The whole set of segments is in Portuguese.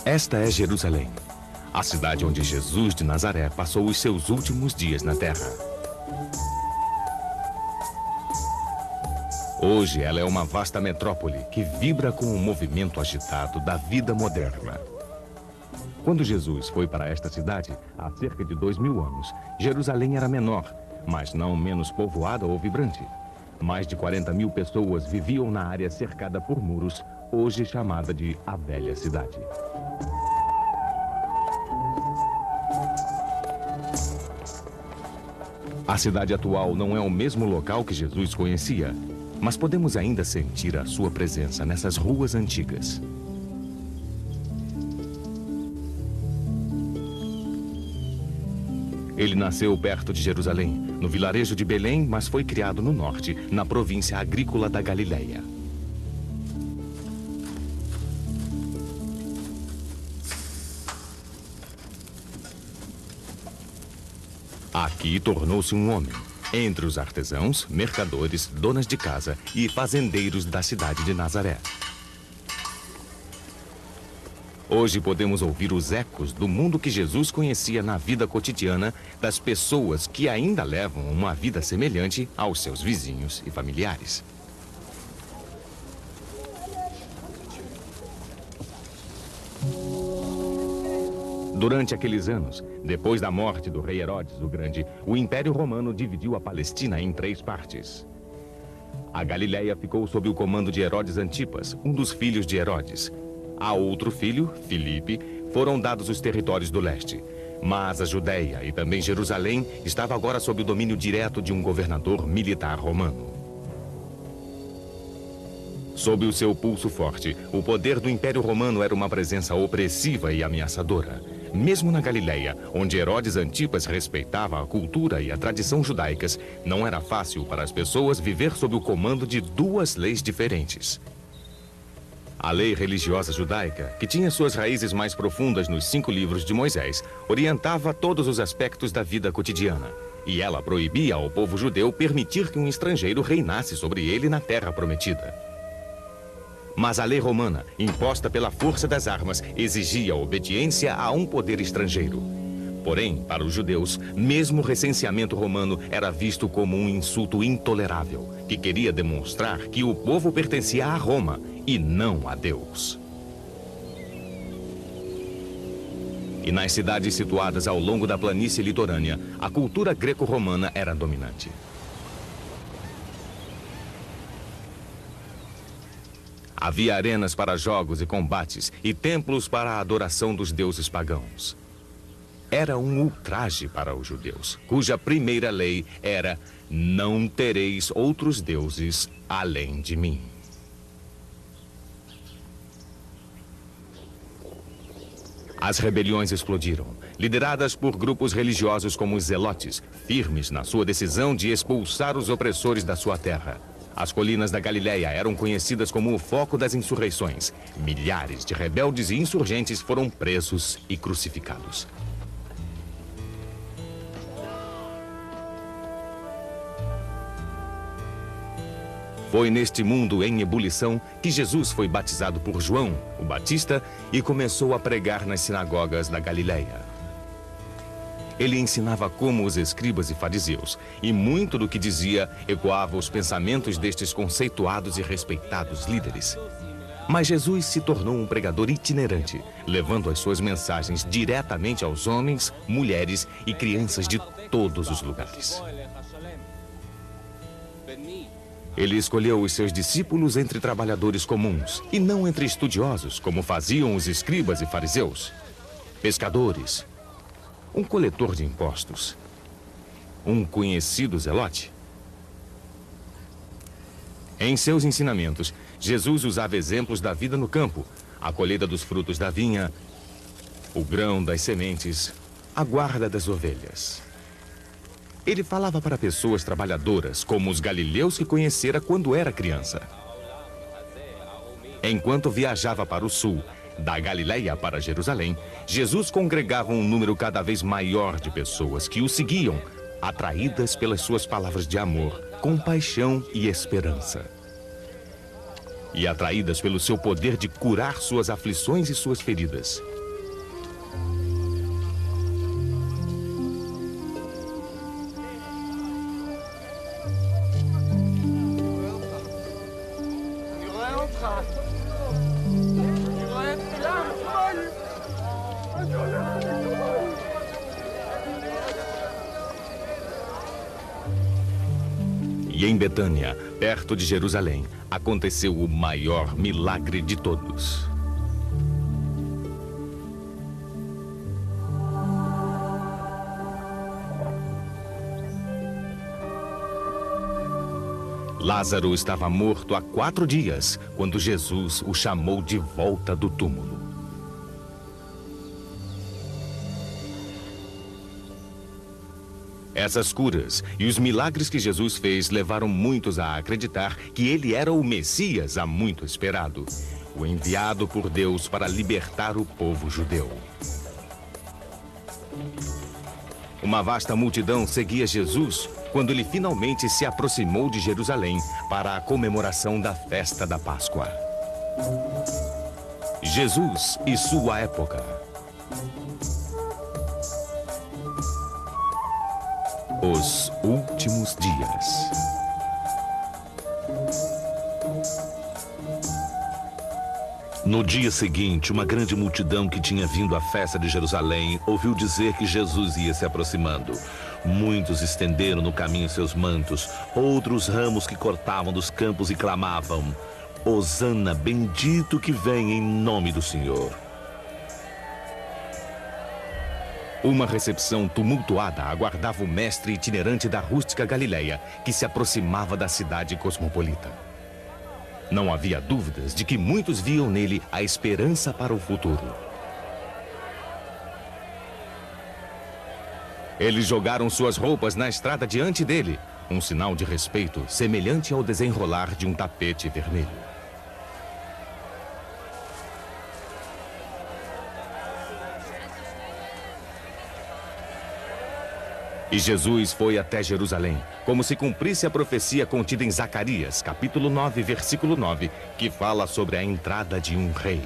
Esta é Jerusalém, a cidade onde Jesus de Nazaré passou os seus últimos dias na terra. Hoje ela é uma vasta metrópole que vibra com o movimento agitado da vida moderna. Quando Jesus foi para esta cidade, há cerca de 2000 anos, Jerusalém era menor, mas não menos povoada ou vibrante. Mais de 40.000 pessoas viviam na área cercada por muros, hoje chamada de a Velha Cidade. A cidade atual não é o mesmo local que Jesus conhecia, mas podemos ainda sentir a sua presença nessas ruas antigas. Ele nasceu perto de Jerusalém, no vilarejo de Belém, mas foi criado no norte, na província agrícola da Galileia. Aqui tornou-se um homem, entre os artesãos, mercadores, donas de casa e fazendeiros da cidade de Nazaré. Hoje podemos ouvir os ecos do mundo que Jesus conhecia na vida cotidiana das pessoas que ainda levam uma vida semelhante aos seus vizinhos e familiares. Durante aqueles anos, depois da morte do rei Herodes o Grande, o Império Romano dividiu a Palestina em 3 partes. A Galileia ficou sob o comando de Herodes Antipas, um dos filhos de Herodes. A outro filho, Filipe, foram dados os territórios do leste. Mas a Judéia e também Jerusalém estava agora sob o domínio direto de um governador militar romano. Sob o seu pulso forte, o poder do Império Romano era uma presença opressiva e ameaçadora. Mesmo na Galileia, onde Herodes Antipas respeitava a cultura e a tradição judaicas, não era fácil para as pessoas viver sob o comando de 2 leis diferentes. A lei religiosa judaica, que tinha suas raízes mais profundas nos 5 livros de Moisés, orientava todos os aspectos da vida cotidiana. E ela proibia ao povo judeu permitir que um estrangeiro reinasse sobre ele na terra prometida. Mas a lei romana, imposta pela força das armas, exigia obediência a um poder estrangeiro. Porém, para os judeus, mesmo o recenseamento romano era visto como um insulto intolerável, que queria demonstrar que o povo pertencia a Roma e não a Deus. E nas cidades situadas ao longo da planície litorânea, a cultura greco-romana era dominante. Havia arenas para jogos e combates e templos para a adoração dos deuses pagãos. Era um ultraje para os judeus, cuja primeira lei era: não tereis outros deuses além de mim. As rebeliões explodiram, lideradas por grupos religiosos como os zelotes, firmes na sua decisão de expulsar os opressores da sua terra. As colinas da Galileia eram conhecidas como o foco das insurreições. Milhares de rebeldes e insurgentes foram presos e crucificados. Foi neste mundo em ebulição que Jesus foi batizado por João, o Batista, e começou a pregar nas sinagogas da Galileia. Ele ensinava como os escribas e fariseus, e muito do que dizia ecoava os pensamentos destes conceituados e respeitados líderes. Mas Jesus se tornou um pregador itinerante, levando as suas mensagens diretamente aos homens, mulheres e crianças de todos os lugares. Ele escolheu os seus discípulos entre trabalhadores comuns, e não entre estudiosos, como faziam os escribas e fariseus. Pescadores, um coletor de impostos, um conhecido zelote. Em seus ensinamentos, Jesus usava exemplos da vida no campo, a colheita dos frutos da vinha, o grão das sementes, a guarda das ovelhas. Ele falava para pessoas trabalhadoras, como os galileus que conhecera quando era criança. Enquanto viajava para o sul, da Galileia para Jerusalém, Jesus congregava um número cada vez maior de pessoas que o seguiam, atraídas pelas suas palavras de amor, compaixão e esperança. E atraídas pelo seu poder de curar suas aflições e suas feridas. E em Betânia, perto de Jerusalém, aconteceu o maior milagre de todos. Lázaro estava morto há 4 dias, quando Jesus o chamou de volta do túmulo. Essas curas e os milagres que Jesus fez levaram muitos a acreditar que ele era o Messias há muito esperado, o enviado por Deus para libertar o povo judeu. Uma vasta multidão seguia Jesus quando ele finalmente se aproximou de Jerusalém para a comemoração da festa da Páscoa. Jesus e sua época. Os últimos dias. No dia seguinte, uma grande multidão que tinha vindo à festa de Jerusalém ouviu dizer que Jesus ia se aproximando. Muitos estenderam no caminho seus mantos, outros ramos que cortavam dos campos e clamavam: Hosana, bendito que vem em nome do Senhor. Uma recepção tumultuada aguardava o mestre itinerante da rústica Galileia, que se aproximava da cidade cosmopolita. Não havia dúvidas de que muitos viam nele a esperança para o futuro. Eles jogaram suas roupas na estrada diante dele, um sinal de respeito semelhante ao desenrolar de um tapete vermelho. E Jesus foi até Jerusalém, como se cumprisse a profecia contida em Zacarias, capítulo 9, versículo 9, que fala sobre a entrada de um rei.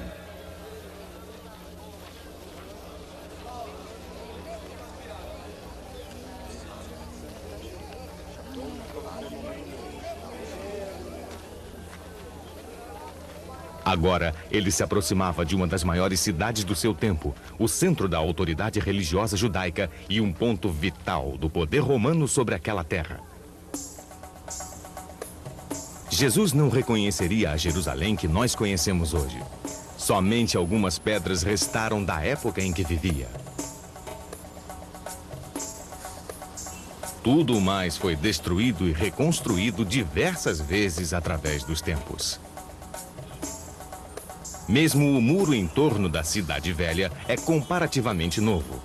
Agora, ele se aproximava de uma das maiores cidades do seu tempo, o centro da autoridade religiosa judaica e um ponto vital do poder romano sobre aquela terra. Jesus não reconheceria a Jerusalém que nós conhecemos hoje. Somente algumas pedras restaram da época em que vivia. Tudo mais foi destruído e reconstruído diversas vezes através dos tempos. Mesmo o muro em torno da Cidade Velha é comparativamente novo.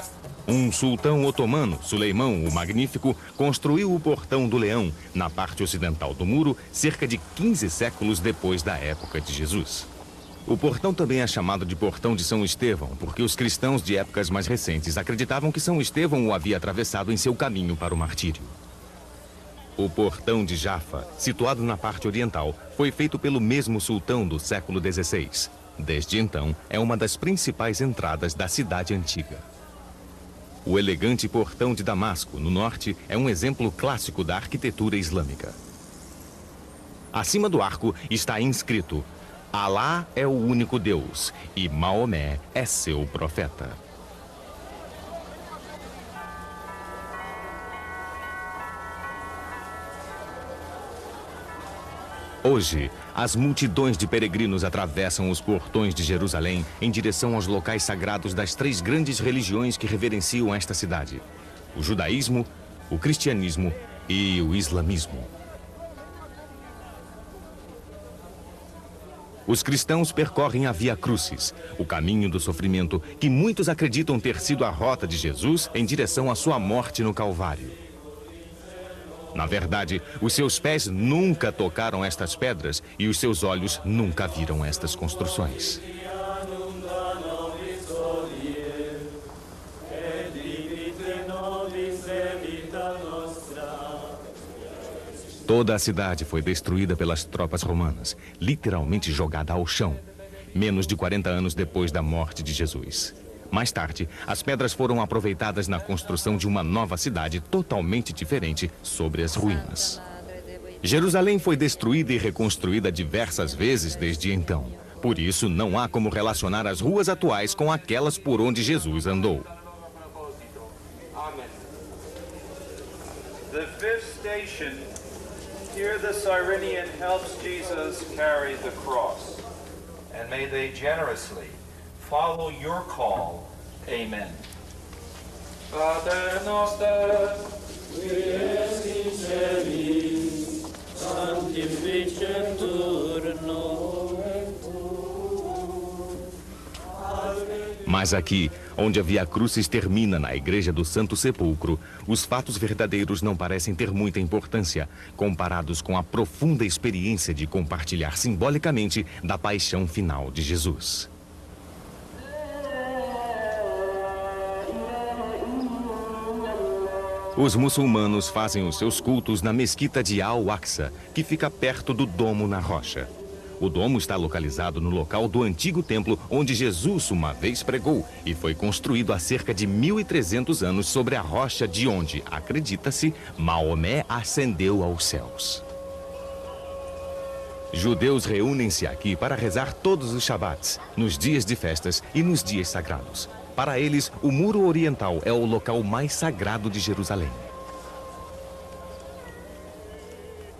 Um sultão otomano, Suleimão o Magnífico, construiu o Portão do Leão, na parte ocidental do muro, cerca de 15 séculos depois da época de Jesus. O portão também é chamado de Portão de São Estevão, porque os cristãos de épocas mais recentes acreditavam que São Estevão o havia atravessado em seu caminho para o martírio. O Portão de Jaffa, situado na parte oriental, foi feito pelo mesmo sultão do século XVI. Desde então, é uma das principais entradas da cidade antiga. O elegante Portão de Damasco, no norte, é um exemplo clássico da arquitetura islâmica. Acima do arco está inscrito: Alá é o único Deus e Maomé é seu profeta. Hoje, as multidões de peregrinos atravessam os portões de Jerusalém em direção aos locais sagrados das 3 grandes religiões que reverenciam esta cidade: o judaísmo, o cristianismo e o islamismo. Os cristãos percorrem a Via Crucis, o caminho do sofrimento, que muitos acreditam ter sido a rota de Jesus em direção à sua morte no Calvário. Na verdade, os seus pés nunca tocaram estas pedras e os seus olhos nunca viram estas construções. Toda a cidade foi destruída pelas tropas romanas, literalmente jogada ao chão, menos de 40 anos depois da morte de Jesus. Mais tarde, as pedras foram aproveitadas na construção de uma nova cidade totalmente diferente sobre as ruínas. Jerusalém foi destruída e reconstruída diversas vezes desde então, Por isso, não há como relacionar as ruas atuais com aquelas por onde Jesus andou. The fifth station, here the Cyrenian helps Jesus carry the cross. And may they generously follow your call. Amen. Pater noster, qui es in celis, sanctificetur nomen tuum. Mas aqui, onde a Via Crucis termina na Igreja do Santo Sepulcro, os fatos verdadeiros não parecem ter muita importância, comparados com a profunda experiência de compartilhar simbolicamente da paixão final de Jesus. Os muçulmanos fazem os seus cultos na mesquita de Al-Aqsa, que fica perto do Domo na Rocha. O domo está localizado no local do antigo templo onde Jesus uma vez pregou e foi construído há cerca de 1.300 anos sobre a rocha de onde, acredita-se, Maomé ascendeu aos céus. Judeus reúnem-se aqui para rezar todos os Shabbats, nos dias de festas e nos dias sagrados. Para eles, o Muro Oriental é o local mais sagrado de Jerusalém.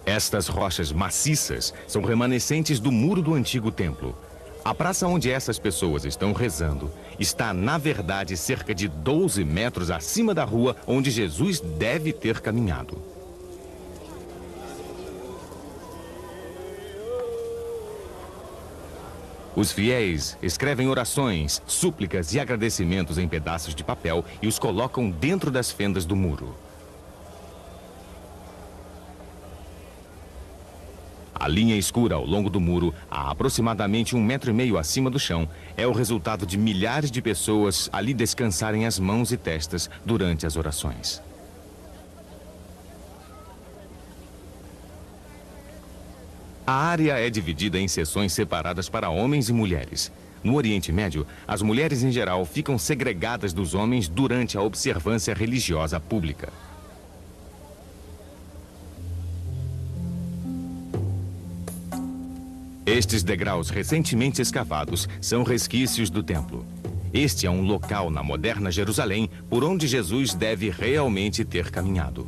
Estas rochas maciças são remanescentes do muro do antigo templo. A praça onde essas pessoas estão rezando está, na verdade, cerca de 12 metros acima da rua onde Jesus deve ter caminhado. Os fiéis escrevem orações, súplicas e agradecimentos em pedaços de papel e os colocam dentro das fendas do muro. A linha escura ao longo do muro, a aproximadamente 1,5 metros acima do chão, é o resultado de milhares de pessoas ali descansarem as mãos e testas durante as orações. A área é dividida em seções separadas para homens e mulheres. No Oriente Médio, as mulheres em geral ficam segregadas dos homens durante a observância religiosa pública. Estes degraus recentemente escavados são resquícios do templo. Este é um local na moderna Jerusalém por onde Jesus deve realmente ter caminhado.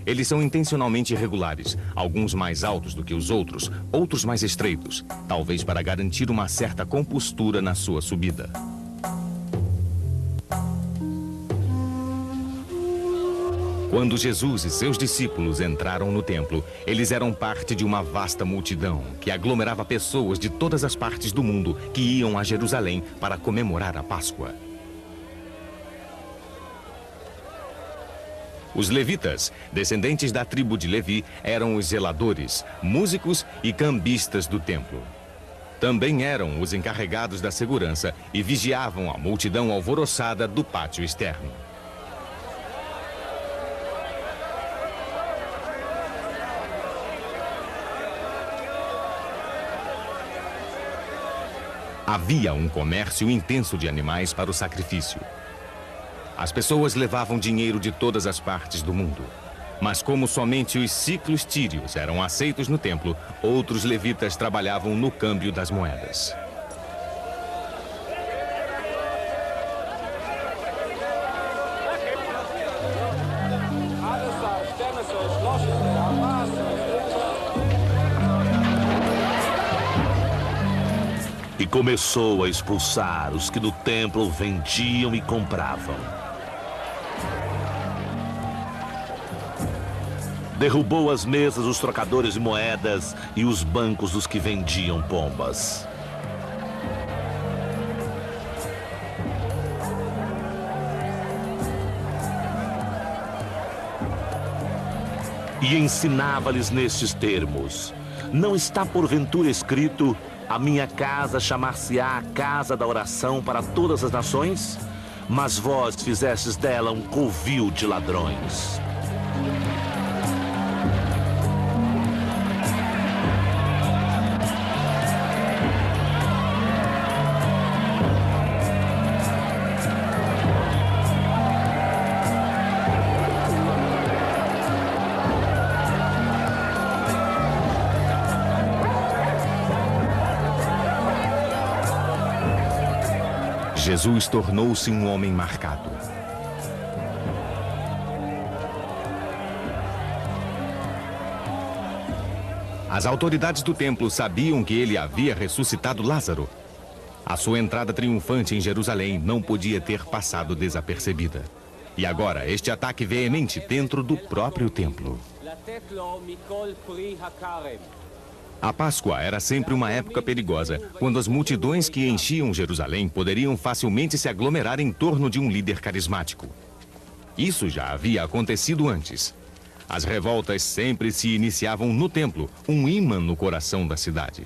Eles são intencionalmente irregulares, alguns mais altos do que os outros mais estreitos, talvez para garantir uma certa compostura na sua subida. Quando Jesus e seus discípulos entraram no templo, eles eram parte de uma vasta multidão que aglomerava pessoas de todas as partes do mundo que iam a Jerusalém para comemorar a Páscoa. Os levitas, descendentes da tribo de Levi, eram os zeladores, músicos e cambistas do templo. Também eram os encarregados da segurança e vigiavam a multidão alvoroçada do pátio externo. Havia um comércio intenso de animais para o sacrifício. As pessoas levavam dinheiro de todas as partes do mundo. Mas como somente os ciclos tírios eram aceitos no templo, outros levitas trabalhavam no câmbio das moedas. E começou a expulsar os que no templo vendiam e compravam. Derrubou as mesas dos trocadores de moedas e os bancos dos que vendiam pombas. E ensinava-lhes nestes termos: não está porventura escrito: a minha casa chamar-se-á a casa da oração para todas as nações? Mas vós fizestes dela um covil de ladrões. Jesus tornou-se um homem marcado. As autoridades do templo sabiam que ele havia ressuscitado Lázaro. A sua entrada triunfante em Jerusalém não podia ter passado desapercebida. E agora, este ataque veemente dentro do próprio templo. A Páscoa era sempre uma época perigosa, quando as multidões que enchiam Jerusalém poderiam facilmente se aglomerar em torno de um líder carismático. Isso já havia acontecido antes. As revoltas sempre se iniciavam no templo, um ímã no coração da cidade.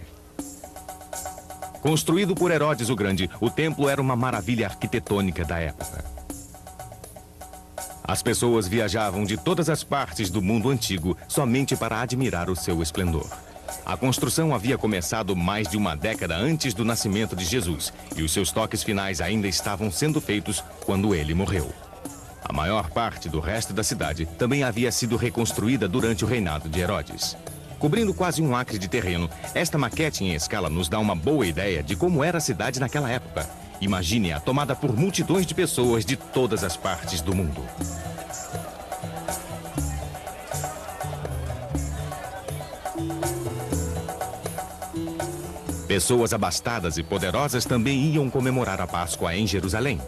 Construído por Herodes o Grande, o templo era uma maravilha arquitetônica da época. As pessoas viajavam de todas as partes do mundo antigo somente para admirar o seu esplendor. A construção havia começado mais de uma década antes do nascimento de Jesus, e os seus toques finais ainda estavam sendo feitos quando ele morreu. A maior parte do resto da cidade também havia sido reconstruída durante o reinado de Herodes. Cobrindo quase um acre de terreno, esta maquete em escala nos dá uma boa ideia de como era a cidade naquela época. Imagine-a tomada por multidões de pessoas de todas as partes do mundo. Pessoas abastadas e poderosas também iam comemorar a Páscoa em Jerusalém.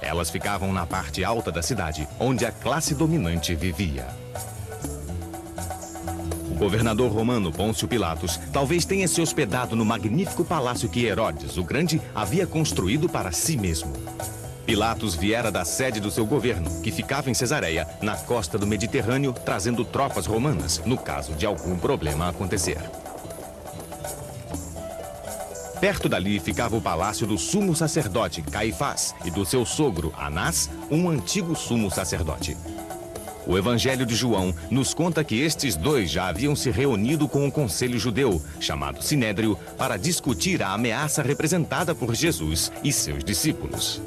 Elas ficavam na parte alta da cidade, onde a classe dominante vivia. O governador romano Pôncio Pilatos talvez tenha se hospedado no magnífico palácio que Herodes o Grande havia construído para si mesmo. Pilatos viera da sede do seu governo, que ficava em Cesareia, na costa do Mediterrâneo, trazendo tropas romanas, no caso de algum problema acontecer. Perto dali ficava o palácio do sumo sacerdote Caifás e do seu sogro Anás, um antigo sumo sacerdote. O Evangelho de João nos conta que estes dois já haviam se reunido com o conselho judeu, chamado Sinédrio, para discutir a ameaça representada por Jesus e seus discípulos.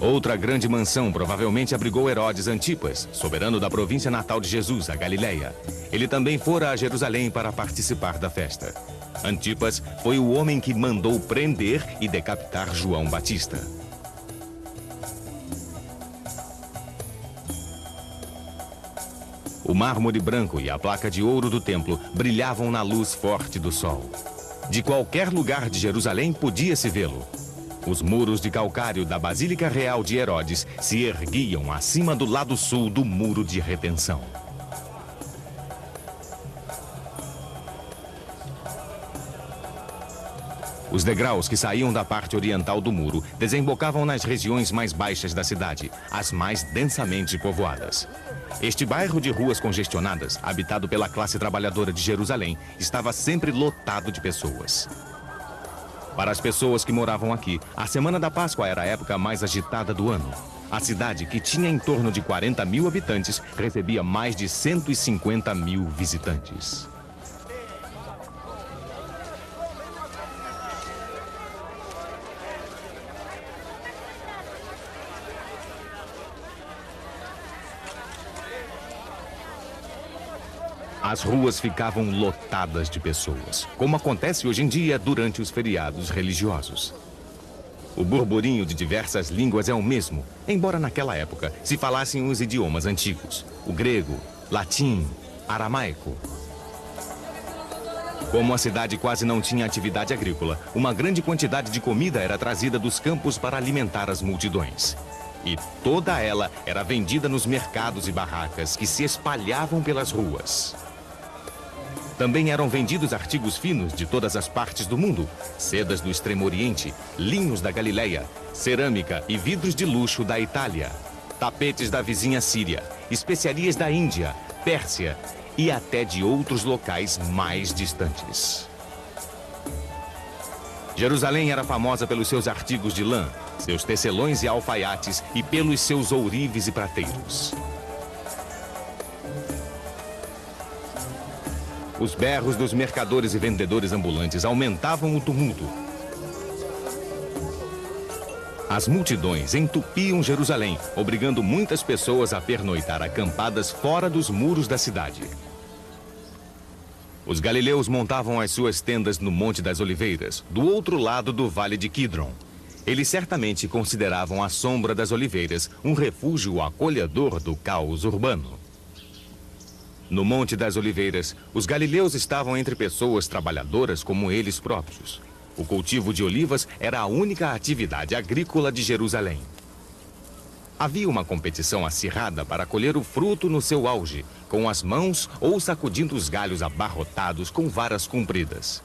Outra grande mansão provavelmente abrigou Herodes Antipas, soberano da província natal de Jesus, a Galileia. Ele também fora a Jerusalém para participar da festa. Antipas foi o homem que mandou prender e decapitar João Batista. O mármore branco e a placa de ouro do templo brilhavam na luz forte do sol. De qualquer lugar de Jerusalém podia-se vê-lo. Os muros de calcário da Basílica Real de Herodes se erguiam acima do lado sul do Muro de Retenção. Os degraus que saíam da parte oriental do muro desembocavam nas regiões mais baixas da cidade, as mais densamente povoadas. Este bairro de ruas congestionadas, habitado pela classe trabalhadora de Jerusalém, estava sempre lotado de pessoas. Para as pessoas que moravam aqui, a Semana da Páscoa era a época mais agitada do ano. A cidade, que tinha em torno de 40 mil habitantes, recebia mais de 150 mil visitantes. As ruas ficavam lotadas de pessoas, como acontece hoje em dia durante os feriados religiosos. O burburinho de diversas línguas é o mesmo, embora naquela época se falassem os idiomas antigos, o grego, latim, aramaico. Como a cidade quase não tinha atividade agrícola, uma grande quantidade de comida era trazida dos campos para alimentar as multidões. E toda ela era vendida nos mercados e barracas que se espalhavam pelas ruas. Também eram vendidos artigos finos de todas as partes do mundo, sedas do Extremo Oriente, linhos da Galileia, cerâmica e vidros de luxo da Itália, tapetes da vizinha Síria, especiarias da Índia, Pérsia e até de outros locais mais distantes. Jerusalém era famosa pelos seus artigos de lã, seus tecelões e alfaiates e pelos seus ourives e prateiros. Os berros dos mercadores e vendedores ambulantes aumentavam o tumulto. As multidões entupiam Jerusalém, obrigando muitas pessoas a pernoitar acampadas fora dos muros da cidade. Os galileus montavam as suas tendas no Monte das Oliveiras, do outro lado do Vale de Quidron. Eles certamente consideravam a sombra das oliveiras um refúgio acolhedor do caos urbano. No Monte das Oliveiras, os galileus estavam entre pessoas trabalhadoras como eles próprios. O cultivo de olivas era a única atividade agrícola de Jerusalém. Havia uma competição acirrada para colher o fruto no seu auge, com as mãos ou sacudindo os galhos abarrotados com varas compridas.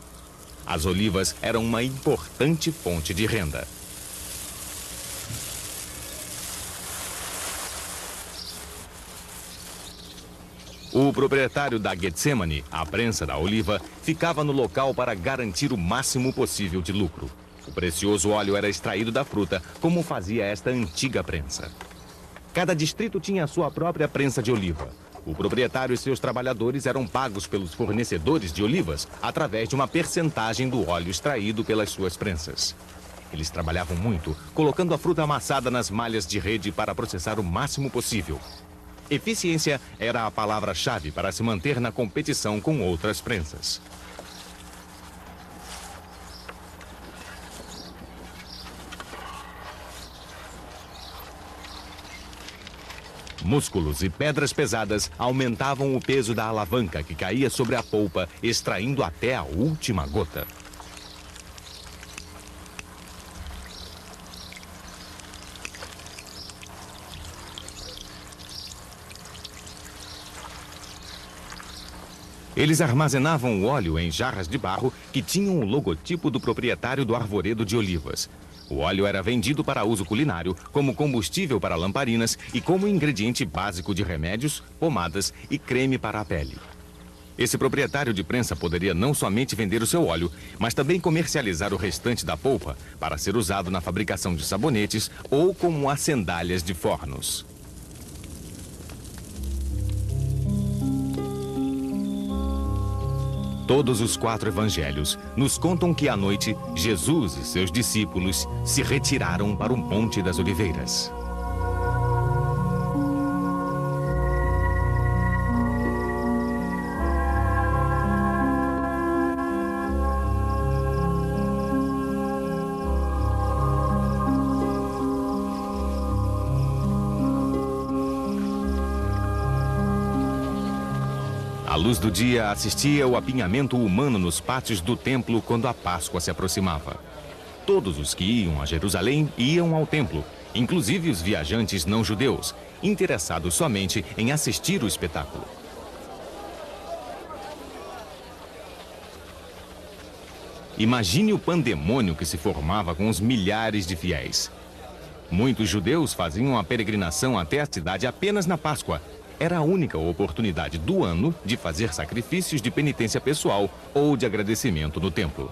As olivas eram uma importante fonte de renda. O proprietário da Getsemane, a prensa da oliva, ficava no local para garantir o máximo possível de lucro. O precioso óleo era extraído da fruta, como fazia esta antiga prensa. Cada distrito tinha a sua própria prensa de oliva. O proprietário e seus trabalhadores eram pagos pelos fornecedores de olivas através de uma percentagem do óleo extraído pelas suas prensas. Eles trabalhavam muito, colocando a fruta amassada nas malhas de rede para processar o máximo possível. Eficiência era a palavra-chave para se manter na competição com outras prensas. Músculos e pedras pesadas aumentavam o peso da alavanca que caía sobre a polpa, extraindo até a última gota. Eles armazenavam o óleo em jarras de barro que tinham o logotipo do proprietário do arvoredo de olivas. O óleo era vendido para uso culinário, como combustível para lamparinas e como ingrediente básico de remédios, pomadas e creme para a pele. Esse proprietário de prensa poderia não somente vender o seu óleo, mas também comercializar o restante da polpa para ser usado na fabricação de sabonetes ou como as sandálias de fornos. Todos os 4 evangelhos nos contam que à noite, Jesus e seus discípulos se retiraram para o Monte das Oliveiras. A luz do dia assistia ao apinhamento humano nos pátios do templo quando a Páscoa se aproximava. Todos os que iam a Jerusalém iam ao templo, inclusive os viajantes não judeus, interessados somente em assistir o espetáculo. Imagine o pandemônio que se formava com os milhares de fiéis. Muitos judeus faziam a peregrinação até a cidade apenas na Páscoa. Era a única oportunidade do ano de fazer sacrifícios de penitência pessoal ou de agradecimento no templo.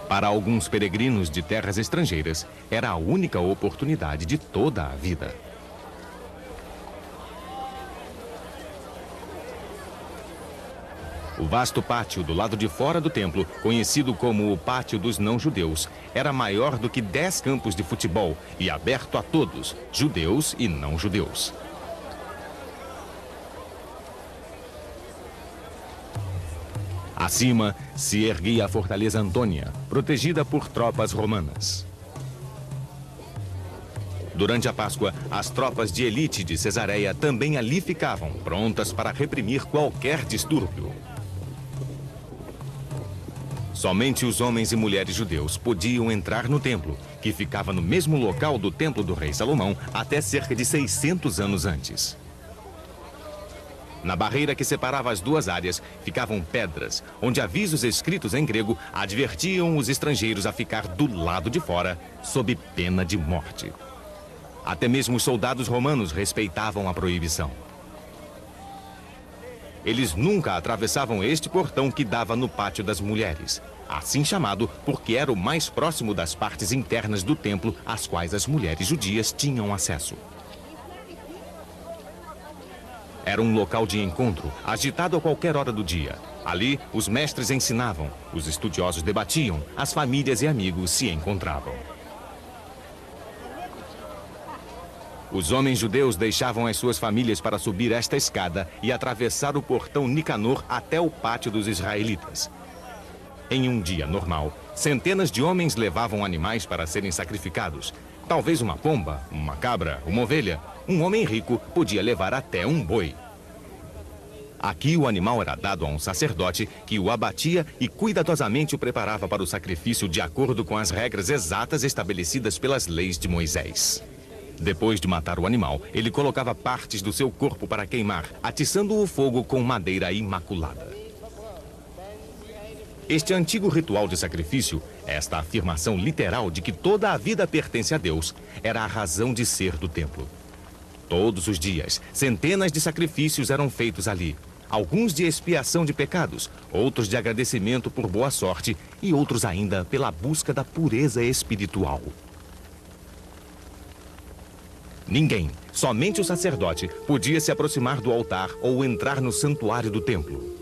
Para alguns peregrinos de terras estrangeiras, era a única oportunidade de toda a vida. O vasto pátio do lado de fora do templo, conhecido como o Pátio dos Não-Judeus, era maior do que 10 campos de futebol e aberto a todos, judeus e não-judeus. Acima se erguia a Fortaleza Antônia, protegida por tropas romanas. Durante a Páscoa, as tropas de elite de Cesareia também ali ficavam, prontas para reprimir qualquer distúrbio. Somente os homens e mulheres judeus podiam entrar no templo, que ficava no mesmo local do templo do rei Salomão até cerca de 600 anos antes. Na barreira que separava as duas áreas ficavam pedras, onde avisos escritos em grego advertiam os estrangeiros a ficar do lado de fora, sob pena de morte. Até mesmo os soldados romanos respeitavam a proibição. Eles nunca atravessavam este portão que dava no Pátio das Mulheres, assim chamado porque era o mais próximo das partes internas do templo às quais as mulheres judias tinham acesso. Era um local de encontro, agitado a qualquer hora do dia. Ali, os mestres ensinavam, os estudiosos debatiam, as famílias e amigos se encontravam. Os homens judeus deixavam as suas famílias para subir esta escada e atravessar o portão Nicanor até o pátio dos israelitas. Em um dia normal, centenas de homens levavam animais para serem sacrificados. Talvez uma pomba, uma cabra, uma ovelha. Um homem rico podia levar até um boi. Aqui o animal era dado a um sacerdote que o abatia e cuidadosamente o preparava para o sacrifício de acordo com as regras exatas estabelecidas pelas leis de Moisés. Depois de matar o animal, ele colocava partes do seu corpo para queimar, atiçando o fogo com madeira imaculada. Este antigo ritual de sacrifício, esta afirmação literal de que toda a vida pertence a Deus, era a razão de ser do templo. Todos os dias, centenas de sacrifícios eram feitos ali. Alguns de expiação de pecados, outros de agradecimento por boa sorte e outros ainda pela busca da pureza espiritual. Ninguém, somente o sacerdote, podia se aproximar do altar ou entrar no santuário do templo.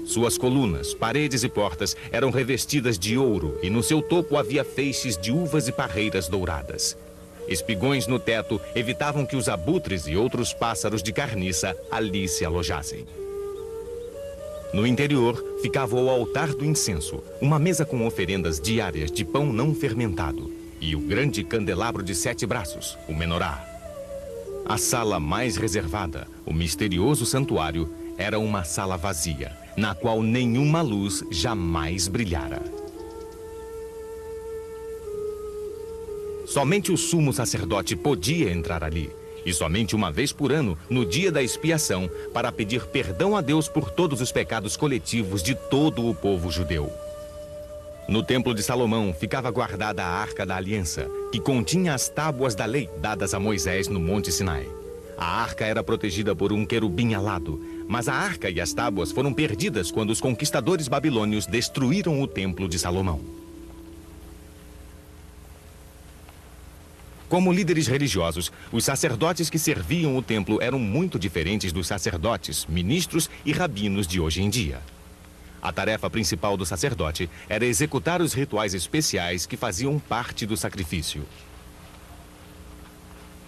Suas colunas, paredes e portas eram revestidas de ouro e no seu topo havia feixes de uvas e parreiras douradas. Espigões no teto evitavam que os abutres e outros pássaros de carniça ali se alojassem. No interior ficava o altar do incenso, uma mesa com oferendas diárias de pão não fermentado e o grande candelabro de 7 braços, o menorá. A sala mais reservada, o misterioso santuário, era uma sala vazia, na qual nenhuma luz jamais brilhara. Somente o sumo sacerdote podia entrar ali, e somente uma vez por ano, no dia da expiação, para pedir perdão a Deus por todos os pecados coletivos de todo o povo judeu. No templo de Salomão ficava guardada a Arca da Aliança, que continha as tábuas da lei dadas a Moisés no Monte Sinai. A arca era protegida por um querubim alado, mas a arca e as tábuas foram perdidas quando os conquistadores babilônios destruíram o templo de Salomão. Como líderes religiosos, os sacerdotes que serviam o templo eram muito diferentes dos sacerdotes, ministros e rabinos de hoje em dia. A tarefa principal do sacerdote era executar os rituais especiais que faziam parte do sacrifício.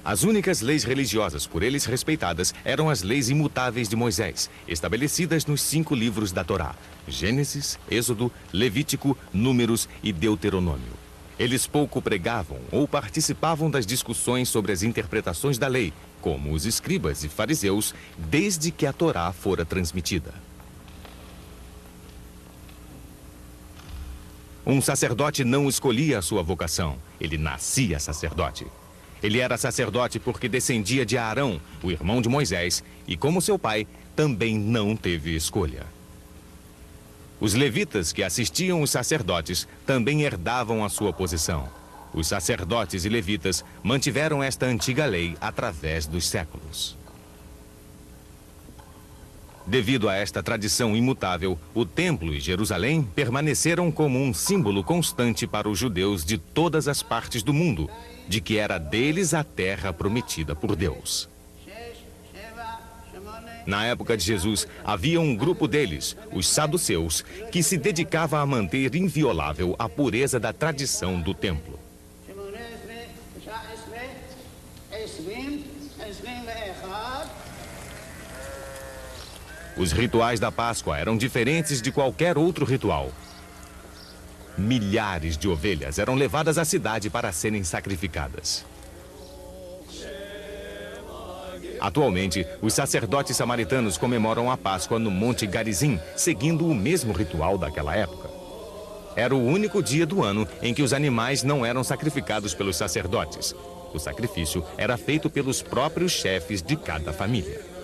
As únicas leis religiosas por eles respeitadas eram as leis imutáveis de Moisés, estabelecidas nos 5 livros da Torá: Gênesis, Êxodo, Levítico, Números e Deuteronômio. Eles pouco pregavam ou participavam das discussões sobre as interpretações da lei, como os escribas e fariseus, desde que a Torá fora transmitida. Um sacerdote não escolhia a sua vocação, ele nascia sacerdote. Ele era sacerdote porque descendia de Arão, o irmão de Moisés, e como seu pai, também não teve escolha. Os levitas que assistiam os sacerdotes também herdavam a sua posição. Os sacerdotes e levitas mantiveram esta antiga lei através dos séculos. Devido a esta tradição imutável, o templo e Jerusalém permaneceram como um símbolo constante para os judeus de todas as partes do mundo, de que era deles a terra prometida por Deus. Na época de Jesus, havia um grupo deles, os saduceus, que se dedicava a manter inviolável a pureza da tradição do templo. Os rituais da Páscoa eram diferentes de qualquer outro ritual. Milhares de ovelhas eram levadas à cidade para serem sacrificadas. Atualmente, os sacerdotes samaritanos comemoram a Páscoa no Monte Garizim, seguindo o mesmo ritual daquela época. Era o único dia do ano em que os animais não eram sacrificados pelos sacerdotes. O sacrifício era feito pelos próprios chefes de cada família.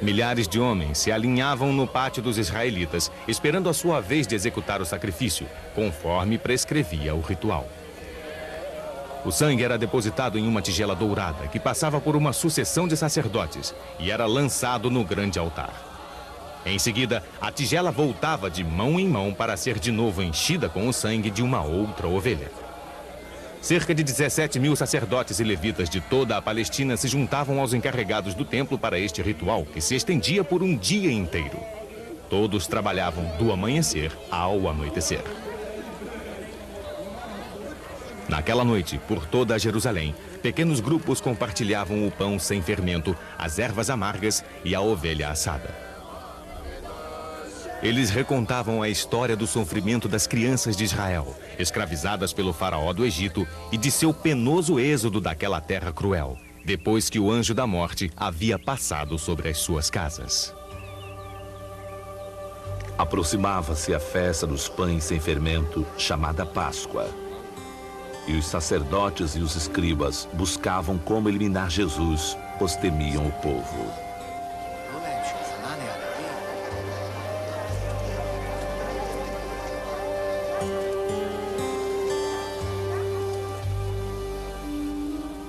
Milhares de homens se alinhavam no pátio dos israelitas, esperando a sua vez de executar o sacrifício, conforme prescrevia o ritual. O sangue era depositado em uma tigela dourada, que passava por uma sucessão de sacerdotes, e era lançado no grande altar. Em seguida, a tigela voltava de mão em mão para ser de novo enchida com o sangue de uma outra ovelha. Cerca de 17 mil sacerdotes e levitas de toda a Palestina se juntavam aos encarregados do templo para este ritual, que se estendia por um dia inteiro. Todos trabalhavam do amanhecer ao anoitecer. Naquela noite, por toda Jerusalém, pequenos grupos compartilhavam o pão sem fermento, as ervas amargas e a ovelha assada. Eles recontavam a história do sofrimento das crianças de Israel, escravizadas pelo faraó do Egito, e de seu penoso êxodo daquela terra cruel, depois que o anjo da morte havia passado sobre as suas casas. Aproximava-se a festa dos pães sem fermento, chamada Páscoa. E os sacerdotes e os escribas buscavam como eliminar Jesus, pois temiam o povo.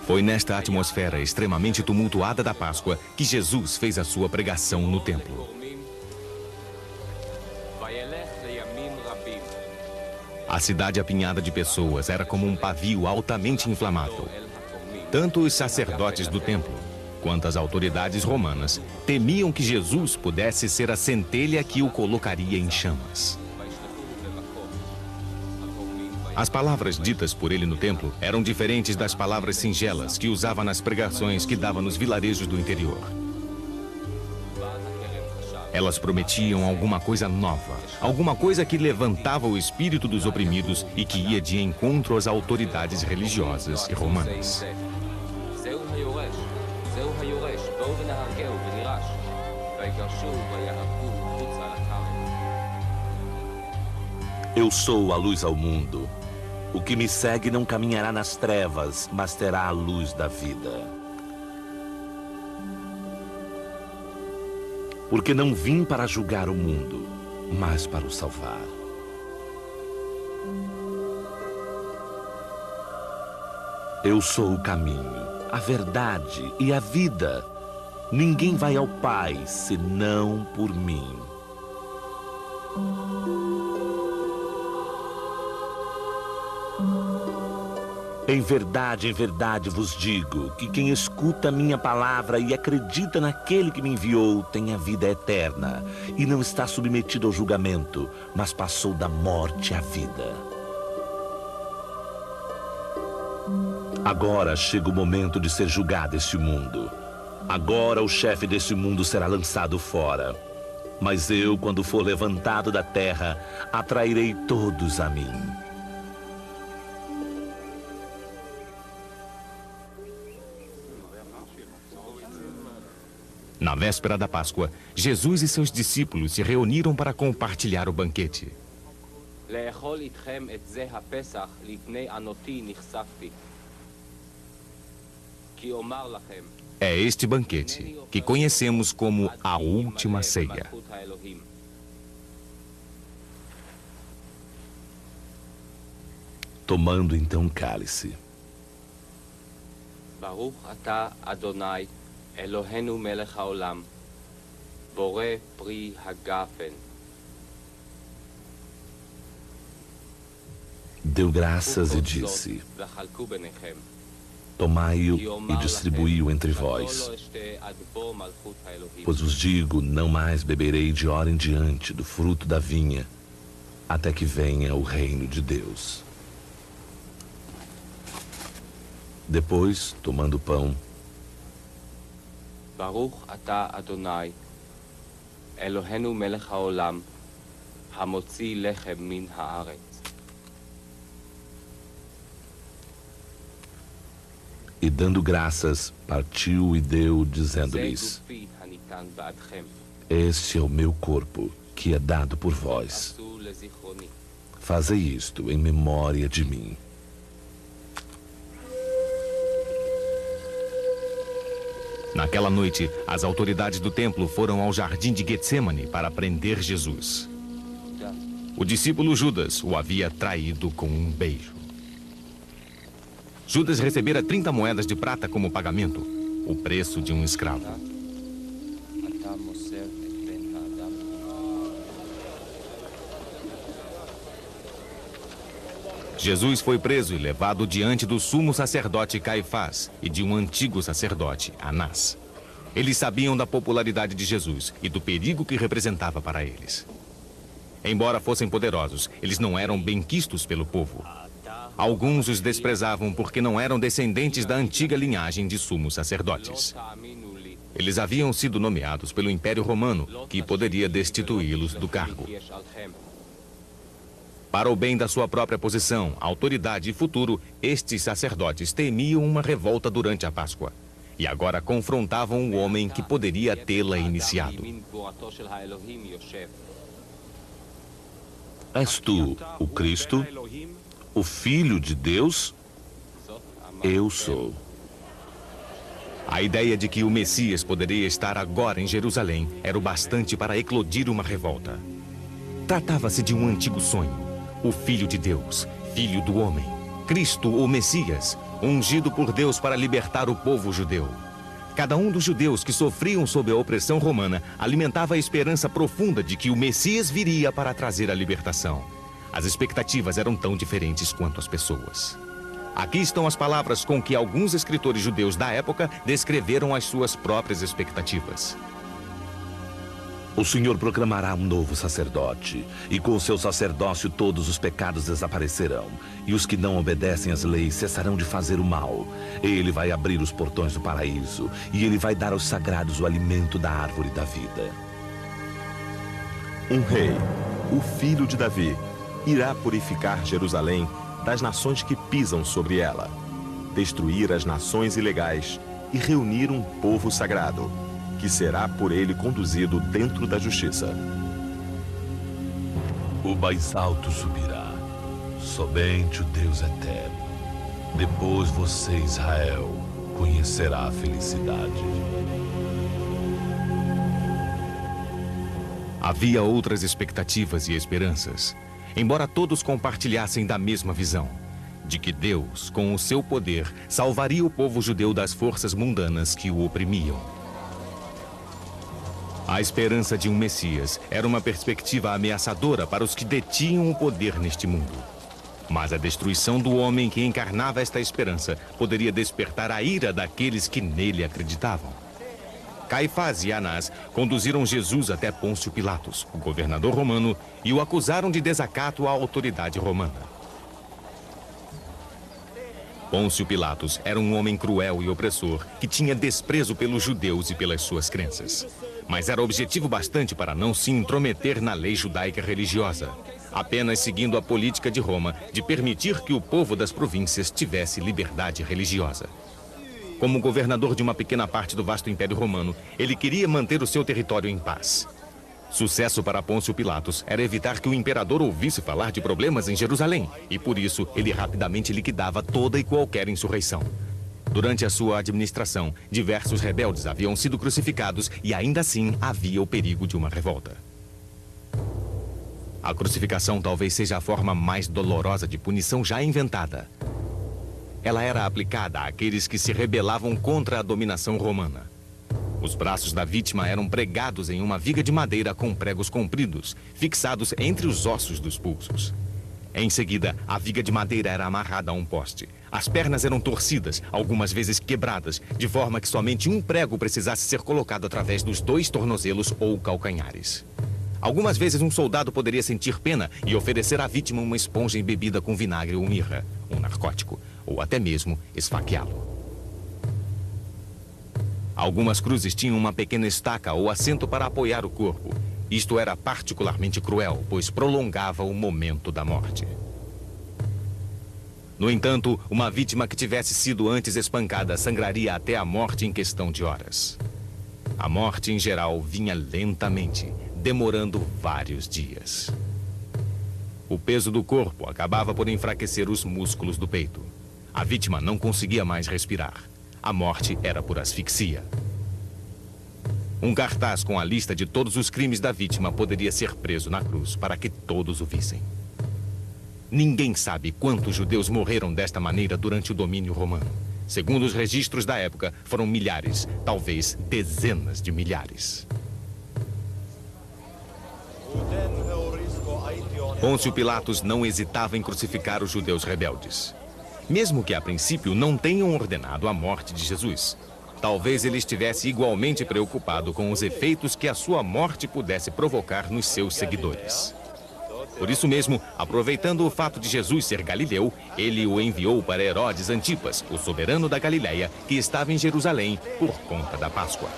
Foi nesta atmosfera extremamente tumultuada da Páscoa que Jesus fez a sua pregação no templo. A cidade apinhada de pessoas era como um pavio altamente inflamável. Tanto os sacerdotes do templo quanto as autoridades romanas temiam que Jesus pudesse ser a centelha que o colocaria em chamas. As palavras ditas por ele no templo eram diferentes das palavras singelas que usava nas pregações que dava nos vilarejos do interior. Elas prometiam alguma coisa nova, alguma coisa que levantava o espírito dos oprimidos e que ia de encontro às autoridades religiosas e romanas. Eu sou a luz ao mundo. O que me segue não caminhará nas trevas, mas terá a luz da vida. Porque não vim para julgar o mundo, mas para o salvar. Eu sou o caminho, a verdade e a vida. Ninguém vai ao Pai senão por mim. Em verdade vos digo que quem escuta a minha palavra e acredita naquele que me enviou tem a vida eterna e não está submetido ao julgamento, mas passou da morte à vida. Agora chega o momento de ser julgado este mundo. Agora o chefe deste mundo será lançado fora. Mas eu, quando for levantado da terra, atrairei todos a mim. Na véspera da Páscoa, Jesus e seus discípulos se reuniram para compartilhar o banquete. É este banquete que conhecemos como a última ceia. Tomando então o cálice. Baruch atah Adonai Eloheinu melech haolam, borei pri hagafen. Deu graças e disse: Tomai-o e distribuí-o entre vós. Pois vos digo, não mais beberei de hora em diante do fruto da vinha, até que venha o reino de Deus. Depois, tomando o pão, Baruch atah Adonai, Eloheinu melech haolam, hamotzi lechem min haaretz. E dando graças, partiu e deu, dizendo-lhes: Este é o meu corpo, que é dado por vós. Fazei isto em memória de mim. Naquela noite, as autoridades do templo foram ao jardim de Getsêmani para prender Jesus. O discípulo Judas o havia traído com um beijo. Judas recebera 30 moedas de prata como pagamento, o preço de um escravo. Jesus foi preso e levado diante do sumo sacerdote Caifás e de um antigo sacerdote, Anás. Eles sabiam da popularidade de Jesus e do perigo que representava para eles. Embora fossem poderosos, eles não eram benquistos pelo povo. Alguns os desprezavam porque não eram descendentes da antiga linhagem de sumos sacerdotes. Eles haviam sido nomeados pelo Império Romano, que poderia destituí-los do cargo. Para o bem da sua própria posição, autoridade e futuro, estes sacerdotes temiam uma revolta durante a Páscoa. E agora confrontavam o homem que poderia tê-la iniciado. És tu o Cristo, o Filho de Deus? Eu sou. A ideia de que o Messias poderia estar agora em Jerusalém era o bastante para eclodir uma revolta. Tratava-se de um antigo sonho. O Filho de Deus, Filho do homem, Cristo, o Messias, ungido por Deus para libertar o povo judeu. Cada um dos judeus que sofriam sob a opressão romana alimentava a esperança profunda de que o Messias viria para trazer a libertação. As expectativas eram tão diferentes quanto as pessoas. Aqui estão as palavras com que alguns escritores judeus da época descreveram as suas próprias expectativas. O Senhor proclamará um novo sacerdote, e com o seu sacerdócio todos os pecados desaparecerão, e os que não obedecem às leis cessarão de fazer o mal. Ele vai abrir os portões do paraíso, e ele vai dar aos sagrados o alimento da árvore da vida. Um rei, o filho de Davi, irá purificar Jerusalém das nações que pisam sobre ela, destruir as nações ilegais e reunir um povo sagrado, que será por ele conduzido dentro da justiça. O mais alto subirá, somente o Deus eterno. Depois você, Israel, conhecerá a felicidade. Havia outras expectativas e esperanças, embora todos compartilhassem da mesma visão, de que Deus, com o seu poder, salvaria o povo judeu das forças mundanas que o oprimiam. A esperança de um Messias era uma perspectiva ameaçadora para os que detinham o poder neste mundo. Mas a destruição do homem que encarnava esta esperança poderia despertar a ira daqueles que nele acreditavam. Caifás e Anás conduziram Jesus até Pôncio Pilatos, o governador romano, e o acusaram de desacato à autoridade romana. Pôncio Pilatos era um homem cruel e opressor que tinha desprezo pelos judeus e pelas suas crenças. Mas era objetivo bastante para não se intrometer na lei judaica religiosa, apenas seguindo a política de Roma de permitir que o povo das províncias tivesse liberdade religiosa. Como governador de uma pequena parte do vasto Império Romano, ele queria manter o seu território em paz. Sucesso para Pôncio Pilatos era evitar que o imperador ouvisse falar de problemas em Jerusalém, e por isso ele rapidamente liquidava toda e qualquer insurreição. Durante a sua administração, diversos rebeldes haviam sido crucificados e ainda assim havia o perigo de uma revolta. A crucificação talvez seja a forma mais dolorosa de punição já inventada. Ela era aplicada àqueles que se rebelavam contra a dominação romana. Os braços da vítima eram pregados em uma viga de madeira com pregos compridos, fixados entre os ossos dos pulsos. Em seguida, a viga de madeira era amarrada a um poste. As pernas eram torcidas, algumas vezes quebradas, de forma que somente um prego precisasse ser colocado através dos 2 tornozelos ou calcanhares. Algumas vezes um soldado poderia sentir pena e oferecer à vítima uma esponja embebida com vinagre ou mirra, um narcótico, ou até mesmo esfaqueá-lo. Algumas cruzes tinham uma pequena estaca ou assento para apoiar o corpo. Isto era particularmente cruel, pois prolongava o momento da morte. No entanto, uma vítima que tivesse sido antes espancada sangraria até a morte em questão de horas. A morte, em geral, vinha lentamente, demorando vários dias. O peso do corpo acabava por enfraquecer os músculos do peito. A vítima não conseguia mais respirar. A morte era por asfixia. Um cartaz com a lista de todos os crimes da vítima poderia ser preso na cruz para que todos o vissem. Ninguém sabe quantos judeus morreram desta maneira durante o domínio romano. Segundo os registros da época, foram milhares, talvez dezenas de milhares. Pôncio Pilatos não hesitava em crucificar os judeus rebeldes. Mesmo que a princípio não tenham ordenado a morte de Jesus. Talvez ele estivesse igualmente preocupado com os efeitos que a sua morte pudesse provocar nos seus seguidores. Por isso mesmo, aproveitando o fato de Jesus ser galileu, ele o enviou para Herodes Antipas, o soberano da Galileia, que estava em Jerusalém por conta da Páscoa.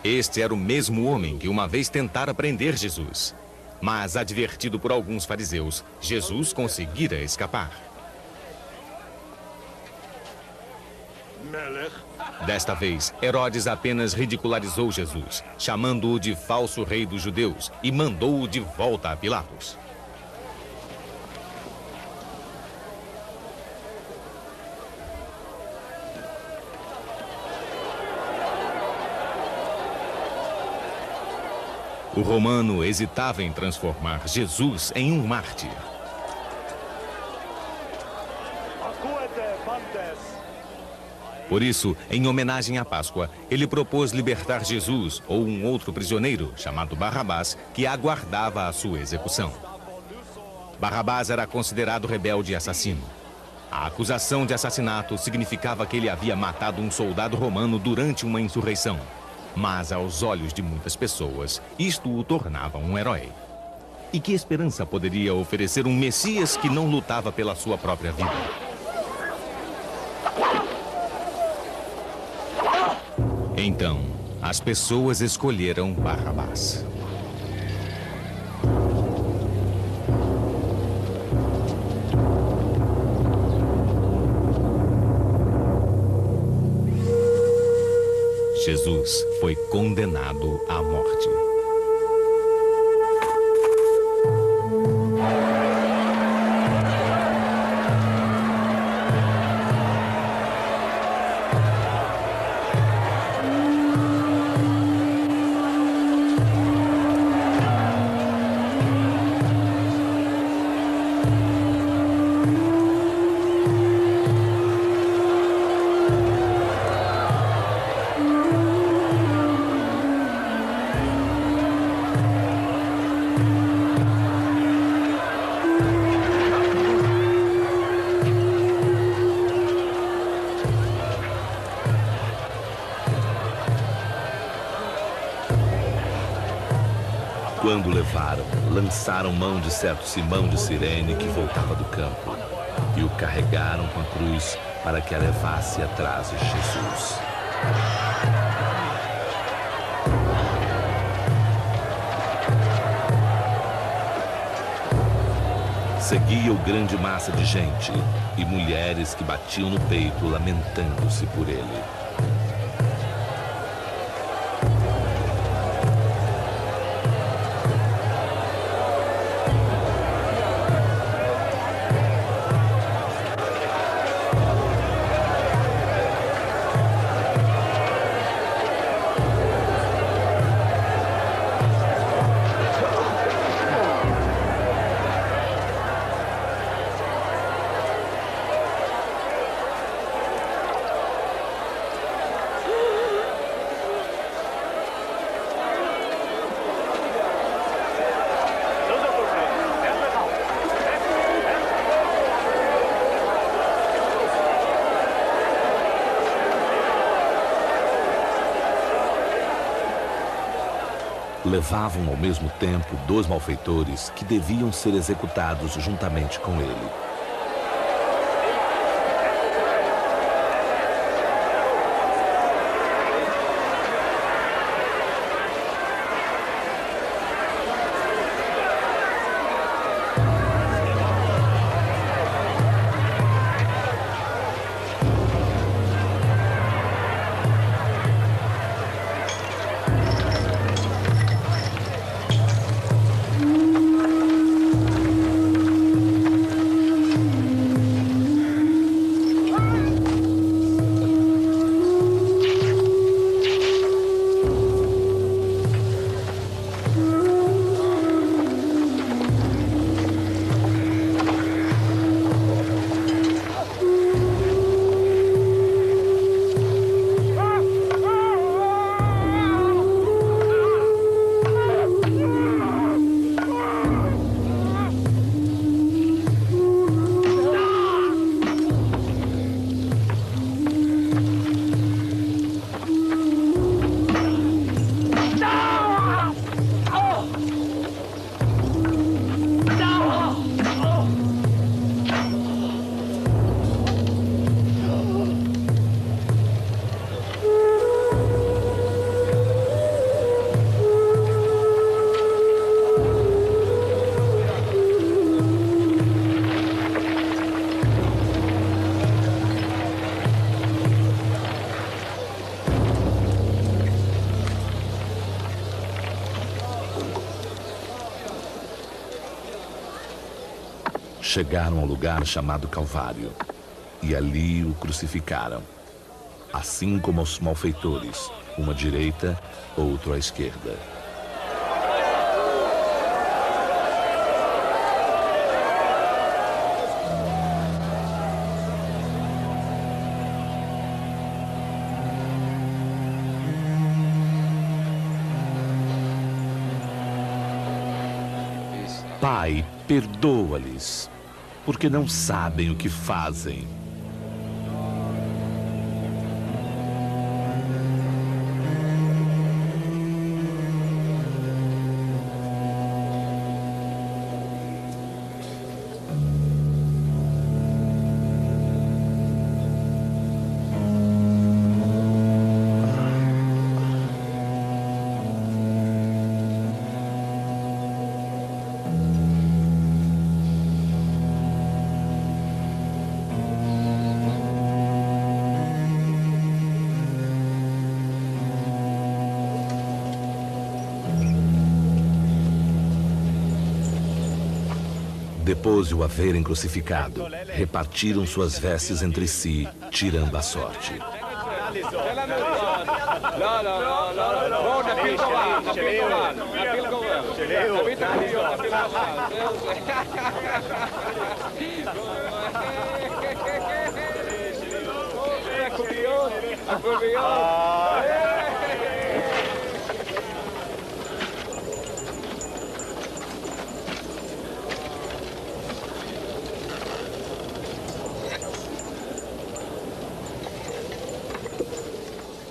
Este era o mesmo homem que uma vez tentara prender Jesus. Mas, advertido por alguns fariseus, Jesus conseguira escapar. Desta vez, Herodes apenas ridicularizou Jesus, chamando-o de falso rei dos judeus e mandou-o de volta a Pilatos. O romano hesitava em transformar Jesus em um mártir. Por isso, em homenagem à Páscoa, ele propôs libertar Jesus ou um outro prisioneiro, chamado Barrabás, que aguardava a sua execução. Barrabás era considerado rebelde e assassino. A acusação de assassinato significava que ele havia matado um soldado romano durante uma insurreição. Mas, aos olhos de muitas pessoas, isto o tornava um herói. E que esperança poderia oferecer um Messias que não lutava pela sua própria vida? Então, as pessoas escolheram Barrabás. Jesus foi condenado à morte. Quando o levaram, lançaram mão de certo Simão de Cirene que voltava do campo e o carregaram com a cruz para que a levasse atrás de Jesus. Seguia-o grande massa de gente e mulheres que batiam no peito lamentando-se por ele. Levavam ao mesmo tempo 2 malfeitores que deviam ser executados juntamente com ele. Chegaram ao lugar chamado Calvário e ali o crucificaram, assim como aos malfeitores, uma à direita, outro à esquerda. Pai, perdoa-lhes, porque não sabem o que fazem. Depois de o haverem crucificado, repartiram suas vestes entre si, tirando a sorte.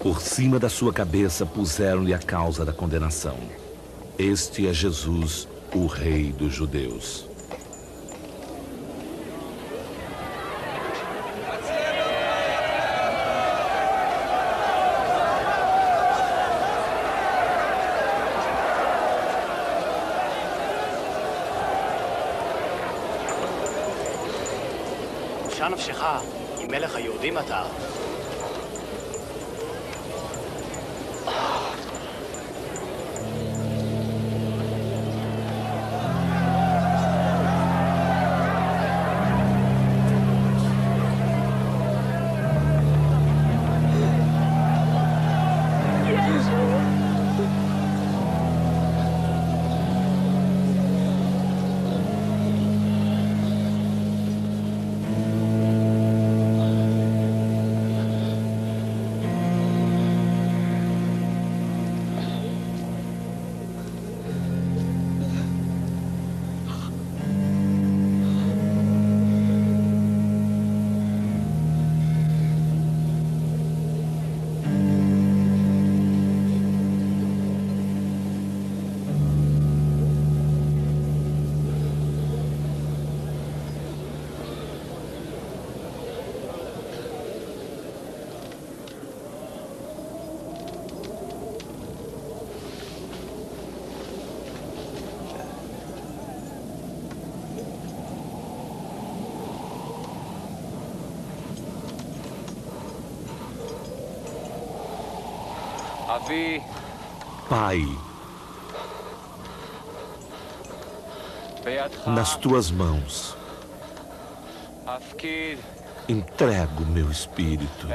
Por cima da sua cabeça puseram-lhe a causa da condenação. Este é Jesus, o Rei dos Judeus. שאר נפשך, אם מלך היהודים אתה. Pai, nas tuas mãos entrego meu espírito.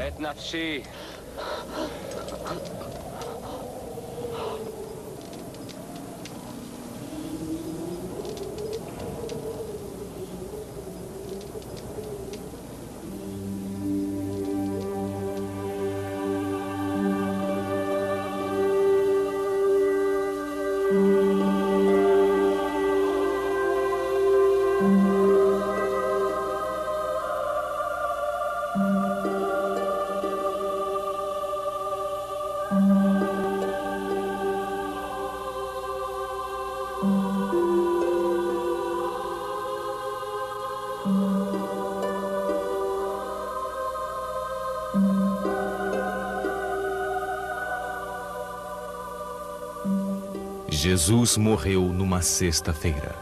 Jesus morreu numa sexta-feira.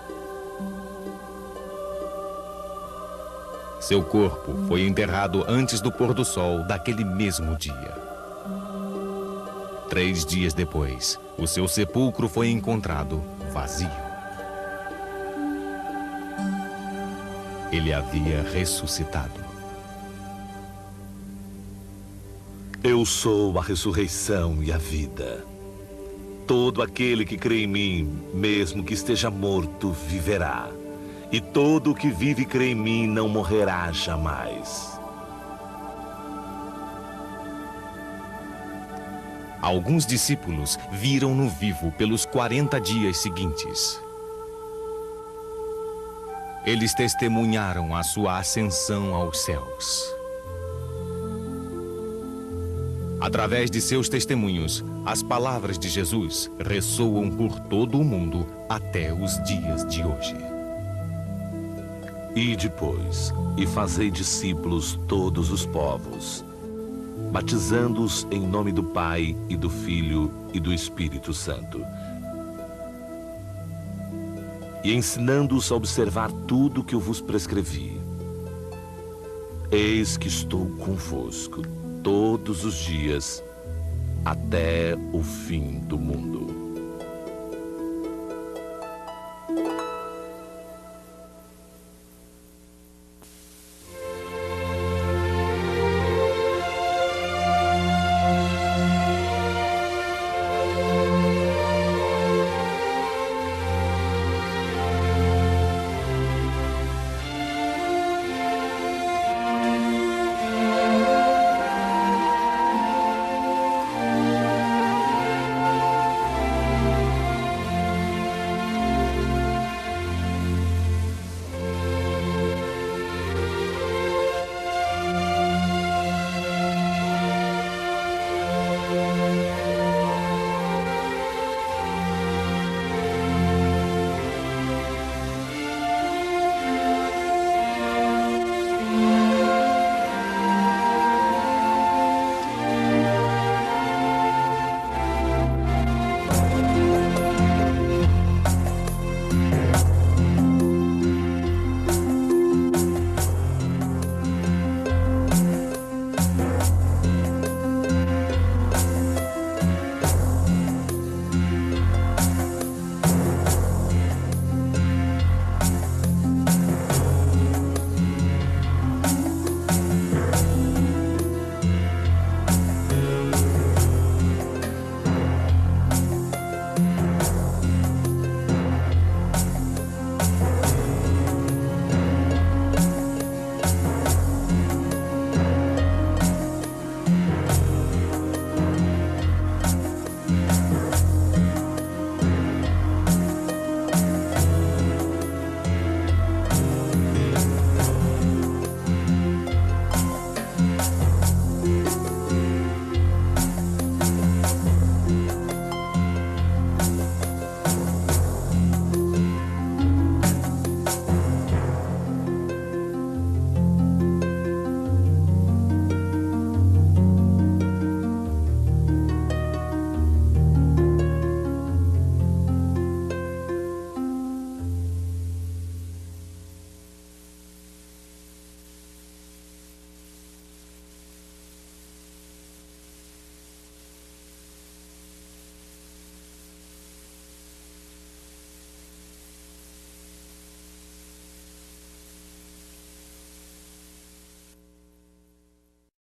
Seu corpo foi enterrado antes do pôr do sol daquele mesmo dia. 3 dias depois, o seu sepulcro foi encontrado vazio. ele havia ressuscitado. Eu sou a ressurreição e a vida. Todo aquele que crê em mim, mesmo que esteja morto, viverá. E todo o que vive e crê em mim não morrerá jamais. Alguns discípulos viram-no vivo pelos 40 dias seguintes. Eles testemunharam a sua ascensão aos céus. Através de seus testemunhos, as palavras de Jesus ressoam por todo o mundo até os dias de hoje. Ide, pois, e fazei discípulos todos os povos, batizando-os em nome do Pai e do Filho e do Espírito Santo, e ensinando-os a observar tudo o que eu vos prescrevi. Eis que estou convosco todos os dias, até o fim do mundo.